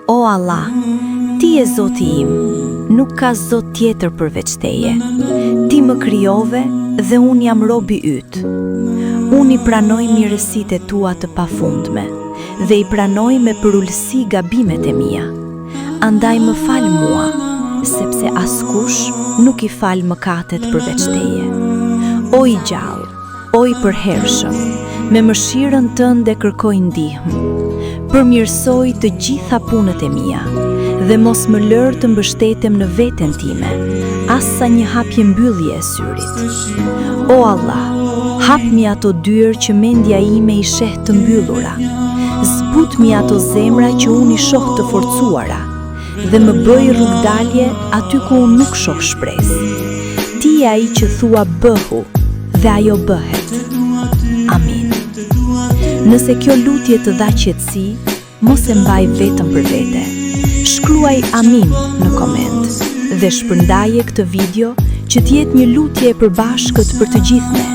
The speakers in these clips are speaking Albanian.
O Allah, Ti je Zoti im, nuk ka Zot tjetër përveç Teje. Ti më krijove dhe unë jam robi yt. Unë i pranoj mirësitë tua të pafundme dhe i pranoj me përullësi gabimet e mia. Andaj më fal mua, sepse askush nuk i fal mëkatet përveç Teje. O i gjallë, o i përhershëm, me mëshirën Tënde kërkoj ndihmë. Përmirësoj të gjitha punët e mia dhe mos më lër të mbështetem në veten time, as sa një hapje mbyllje e syrit. O Allah, hapmi ato dyrë që mendja ime i sheh të mbyllura. Zbutmi ato zemra që unë i shoh të forcuara dhe më bëj rrugdalje aty ku unë nuk shoh shpresë. Ti je ai që thua bëhu dhe ajo bëhet. Amin. Nëse kjo lutje të dha qetësi, mos e mbaj vetëm për vete. Shkruaj amin në koment dhe shpërndaje këtë video që t'jetë një lutje e përbashkët për të gjithë ne.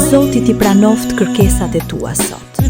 Zoti t'i pranoft kërkesat e tua sot.